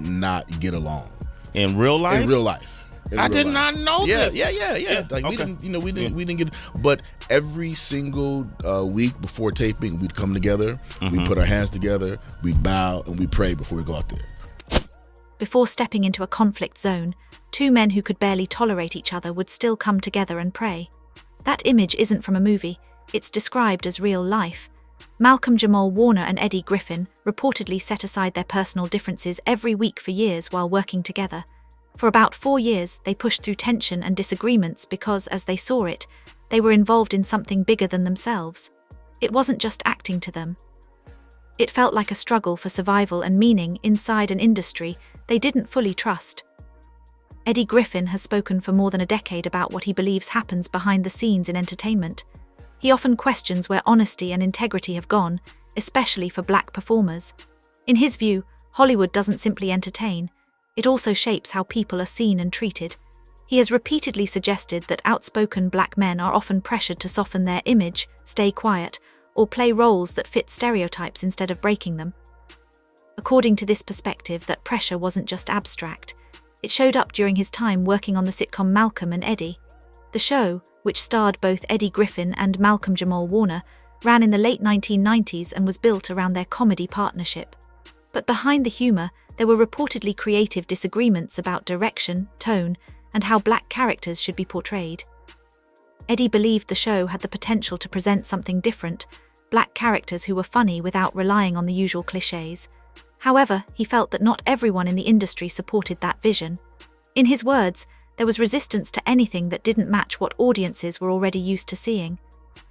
did not get along. In real life? In real life. I did not know this. Yeah. Like we didn't get. But every single week before taping, we'd come together, we'd put our hands together, we'd bow, and we'd pray before we go out there. Before stepping into a conflict zone, two men who could barely tolerate each other would still come together and pray. That image isn't from a movie, it's described as real life. Malcolm-Jamal Warner and Eddie Griffin reportedly set aside their personal differences every week for years while working together. For about 4 years, they pushed through tension and disagreements because, as they saw it, they were involved in something bigger than themselves. It wasn't just acting to them. It felt like a struggle for survival and meaning inside an industry they didn't fully trust. Eddie Griffin has spoken for more than a decade about what he believes happens behind the scenes in entertainment. He often questions where honesty and integrity have gone, especially for black performers. In his view, Hollywood doesn't simply entertain, it also shapes how people are seen and treated. He has repeatedly suggested that outspoken black men are often pressured to soften their image, stay quiet, or play roles that fit stereotypes instead of breaking them. According to this perspective, that pressure wasn't just abstract. It showed up during his time working on the sitcom Malcolm and Eddie. The show, which starred both Eddie Griffin and Malcolm-Jamal Warner, ran in the late 1990s and was built around their comedy partnership. But behind the humor, there were reportedly creative disagreements about direction, tone, and how black characters should be portrayed. Eddie believed the show had the potential to present something different, black characters who were funny without relying on the usual clichés. However, he felt that not everyone in the industry supported that vision. In his words, there was resistance to anything that didn't match what audiences were already used to seeing.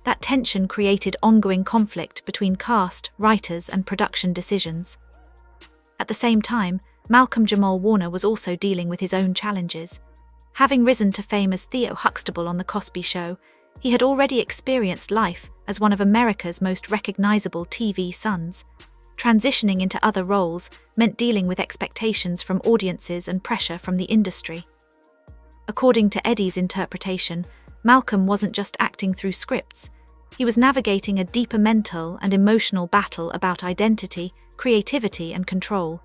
That tension created ongoing conflict between cast, writers, and production decisions. At the same time, Malcolm-Jamal Warner was also dealing with his own challenges. Having risen to fame as Theo Huxtable on The Cosby Show, he had already experienced life as one of America's most recognizable TV sons. Transitioning into other roles meant dealing with expectations from audiences and pressure from the industry. According to Eddie's interpretation, Malcolm wasn't just acting through scripts. He was navigating a deeper mental and emotional battle about identity, creativity, and control.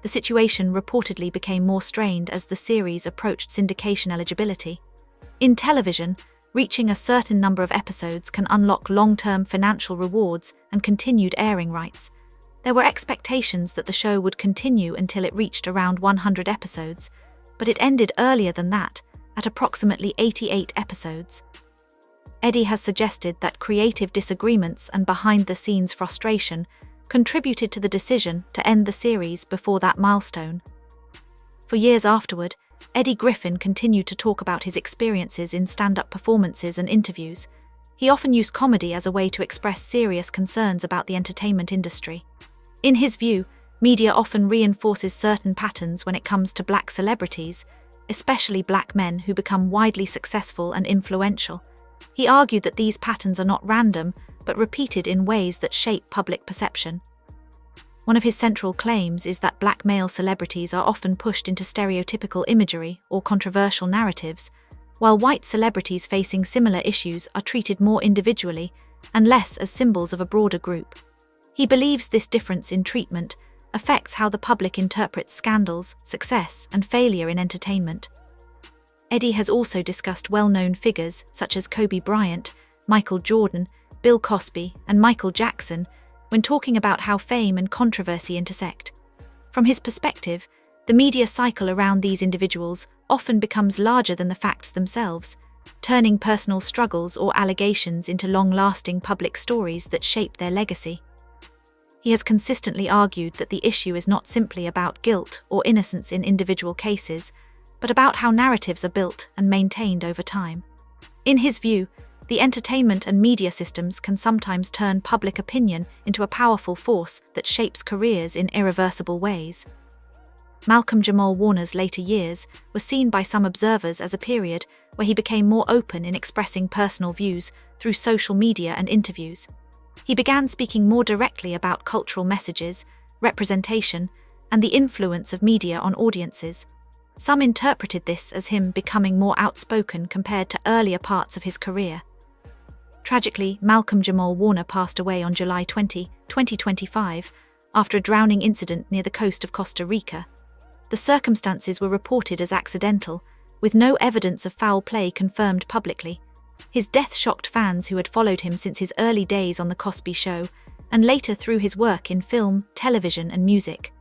The situation reportedly became more strained as the series approached syndication eligibility. In television, reaching a certain number of episodes can unlock long-term financial rewards and continued airing rights. There were expectations that the show would continue until it reached around 100 episodes, but it ended earlier than that, at approximately 88 episodes. Eddie has suggested that creative disagreements and behind-the-scenes frustration contributed to the decision to end the series before that milestone. For years afterward, Eddie Griffin continued to talk about his experiences in stand-up performances and interviews. He often used comedy as a way to express serious concerns about the entertainment industry. In his view, media often reinforces certain patterns when it comes to black celebrities, especially black men who become widely successful and influential. He argued that these patterns are not random, but repeated in ways that shape public perception. One of his central claims is that black male celebrities are often pushed into stereotypical imagery or controversial narratives, while white celebrities facing similar issues are treated more individually and less as symbols of a broader group. He believes this difference in treatment affects how the public interprets scandals, success, and failure in entertainment. Eddie has also discussed well-known figures such as Kobe Bryant, Michael Jordan, Bill Cosby, and Michael Jackson when talking about how fame and controversy intersect. From his perspective, the media cycle around these individuals often becomes larger than the facts themselves, turning personal struggles or allegations into long-lasting public stories that shape their legacy. He has consistently argued that the issue is not simply about guilt or innocence in individual cases, but about how narratives are built and maintained over time. In his view, the entertainment and media systems can sometimes turn public opinion into a powerful force that shapes careers in irreversible ways. Malcolm-Jamal Warner's later years were seen by some observers as a period where he became more open in expressing personal views through social media and interviews. He began speaking more directly about cultural messages, representation, and the influence of media on audiences. Some interpreted this as him becoming more outspoken compared to earlier parts of his career. Tragically, Malcolm-Jamal Warner passed away on July 20, 2025, after a drowning incident near the coast of Costa Rica. The circumstances were reported as accidental, with no evidence of foul play confirmed publicly. His death shocked fans who had followed him since his early days on The Cosby Show, and later through his work in film, television, and music.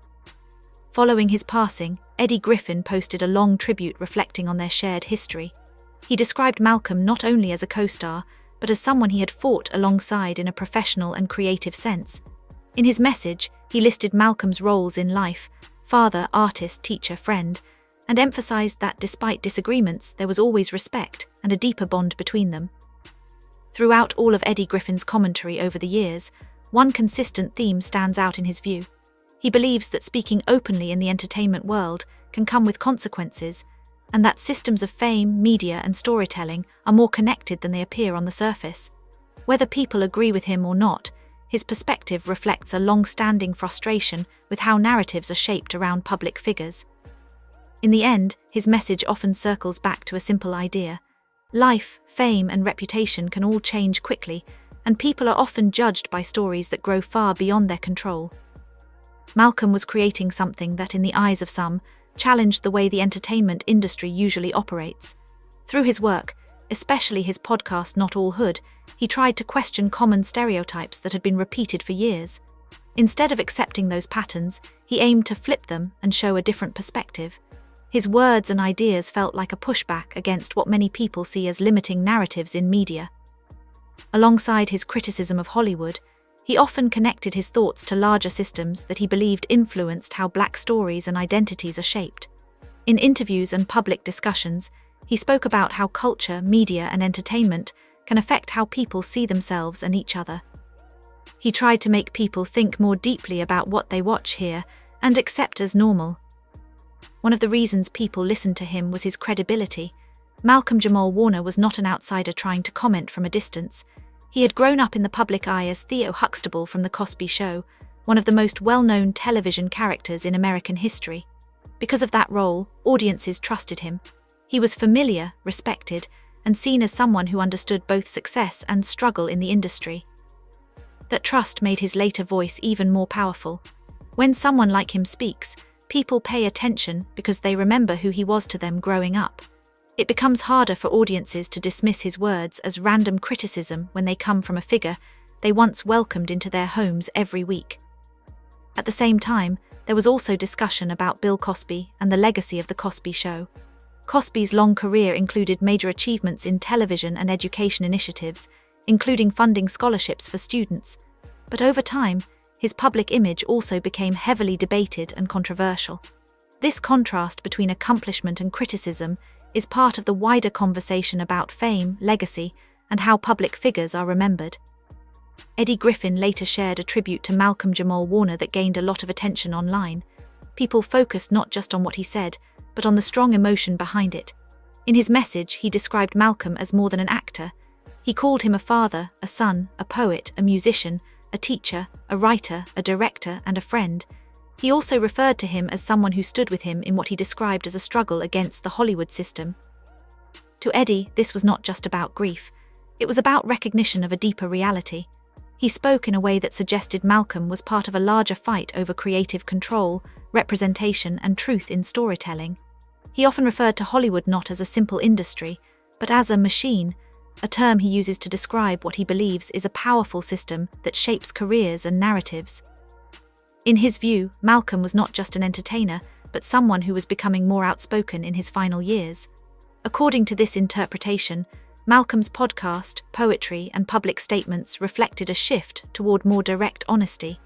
Following his passing, Eddie Griffin posted a long tribute reflecting on their shared history. He described Malcolm not only as a co-star, but as someone he had fought alongside in a professional and creative sense. In his message, he listed Malcolm's roles in life: father, artist, teacher, friend, and emphasized that despite disagreements, there was always respect and a deeper bond between them. Throughout all of Eddie Griffin's commentary over the years, one consistent theme stands out in his view. He believes that speaking openly in the entertainment world can come with consequences, and that systems of fame, media, and storytelling are more connected than they appear on the surface. Whether people agree with him or not, his perspective reflects a long-standing frustration with how narratives are shaped around public figures. In the end, his message often circles back to a simple idea: life, fame, and reputation can all change quickly, and people are often judged by stories that grow far beyond their control. Malcolm was creating something that, in the eyes of some, challenged the way the entertainment industry usually operates. Through his work, especially his podcast Not All Hood, he tried to question common stereotypes that had been repeated for years. Instead of accepting those patterns, he aimed to flip them and show a different perspective. His words and ideas felt like a pushback against what many people see as limiting narratives in media. Alongside his criticism of Hollywood, he often connected his thoughts to larger systems that he believed influenced how Black stories and identities are shaped. In interviews and public discussions, he spoke about how culture, media, and entertainment can affect how people see themselves and each other. He tried to make people think more deeply about what they watch, hear, and accept as normal. One of the reasons people listened to him was his credibility. Malcolm-Jamal Warner was not an outsider trying to comment from a distance. He had grown up in the public eye as Theo Huxtable from The Cosby Show, one of the most well-known television characters in American history. Because of that role, audiences trusted him. He was familiar, respected, and seen as someone who understood both success and struggle in the industry. That trust made his later voice even more powerful. When someone like him speaks, people pay attention because they remember who he was to them growing up. It becomes harder for audiences to dismiss his words as random criticism when they come from a figure they once welcomed into their homes every week. At the same time, there was also discussion about Bill Cosby and the legacy of The Cosby Show. Cosby's long career included major achievements in television and education initiatives, including funding scholarships for students. But over time, his public image also became heavily debated and controversial. This contrast between accomplishment and criticism is part of the wider conversation about fame, legacy, and how public figures are remembered. Eddie Griffin later shared a tribute to Malcolm-Jamal Warner that gained a lot of attention online. People focused not just on what he said, but on the strong emotion behind it. In his message, he described Malcolm as more than an actor. He called him a father, a son, a poet, a musician, a teacher, a writer, a director, and a friend. He also referred to him as someone who stood with him in what he described as a struggle against the Hollywood system. To Eddie, this was not just about grief. It was about recognition of a deeper reality. He spoke in a way that suggested Malcolm was part of a larger fight over creative control, representation, and truth in storytelling. He often referred to Hollywood not as a simple industry, but as a machine, a term he uses to describe what he believes is a powerful system that shapes careers and narratives. In his view, Malcolm was not just an entertainer, but someone who was becoming more outspoken in his final years. According to this interpretation, Malcolm's podcast, poetry, and public statements reflected a shift toward more direct honesty.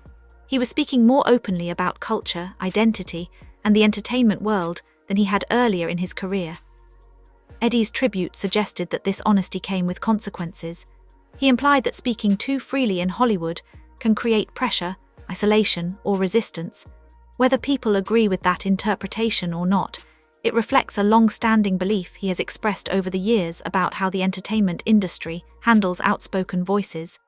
He was speaking more openly about culture, identity, and the entertainment world than he had earlier in his career. Eddie's tribute suggested that this honesty came with consequences. He implied that speaking too freely in Hollywood can create pressure, isolation, or resistance. Whether people agree with that interpretation or not, it reflects a long-standing belief he has expressed over the years about how the entertainment industry handles outspoken voices.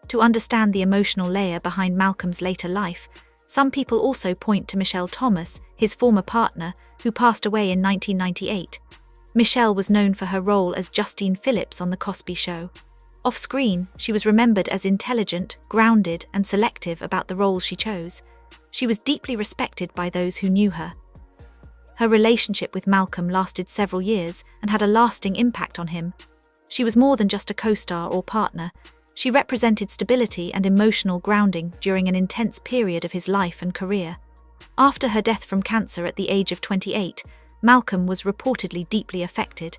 To understand the emotional layer behind Malcolm's later life, some people also point to Michelle Thomas, his former partner, who passed away in 1998. Michelle was known for her role as Justine Phillips on The Cosby Show. Off-screen, she was remembered as intelligent, grounded, and selective about the roles she chose. She was deeply respected by those who knew her. Her relationship with Malcolm lasted several years and had a lasting impact on him. She was more than just a co-star or partner. She represented stability and emotional grounding during an intense period of his life and career. After her death from cancer at the age of 28, Malcolm was reportedly deeply affected.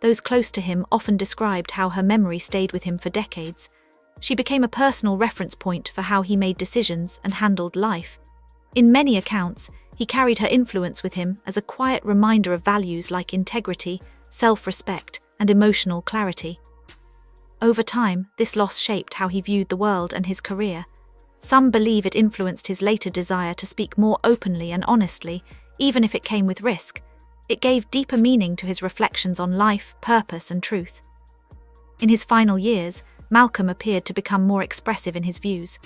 Those close to him often described how her memory stayed with him for decades. She became a personal reference point for how he made decisions and handled life. In many accounts, he carried her influence with him as a quiet reminder of values like integrity, self-respect, and emotional clarity. Over time, this loss shaped how he viewed the world and his career. Some believe it influenced his later desire to speak more openly and honestly, even if it came with risk. It gave deeper meaning to his reflections on life, purpose, and truth. In his final years, Malcolm appeared to become more expressive in his views.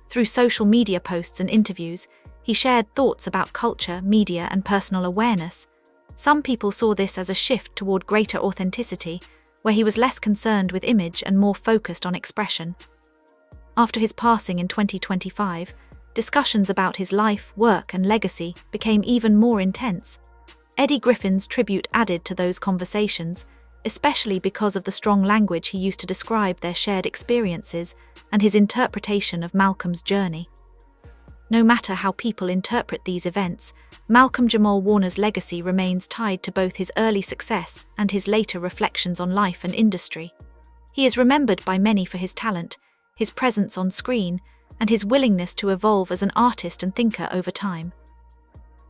Through social media posts and interviews, he shared thoughts about culture, media, and personal awareness. Some people saw this as a shift toward greater authenticity, where he was less concerned with image and more focused on expression. After his passing in 2025, discussions about his life, work, and legacy became even more intense. Eddie Griffin's tribute added to those conversations, especially because of the strong language he used to describe their shared experiences and his interpretation of Malcolm's journey. No matter how people interpret these events, Malcolm-Jamal Warner's legacy remains tied to both his early success and his later reflections on life and industry. He is remembered by many for his talent, his presence on screen, and his willingness to evolve as an artist and thinker over time.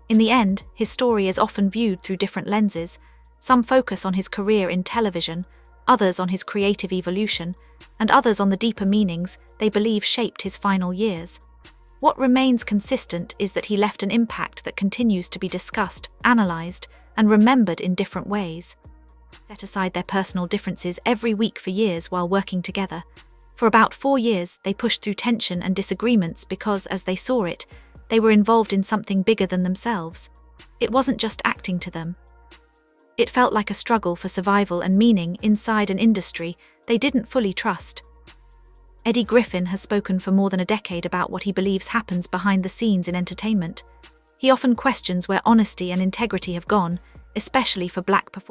In the end, his story is often viewed through different lenses. Some focus on his career in television, others on his creative evolution, and others on the deeper meanings they believe shaped his final years. What remains consistent is that he left an impact that continues to be discussed, analyzed, and remembered in different ways. Set aside their personal differences every week for years while working together. For about 4 years, they pushed through tension and disagreements because, as they saw it, they were involved in something bigger than themselves. It wasn't just acting to them. It felt like a struggle for survival and meaning inside an industry they didn't fully trust. Eddie Griffin has spoken for more than a decade about what he believes happens behind the scenes in entertainment. He often questions where honesty and integrity have gone, especially for Black performers.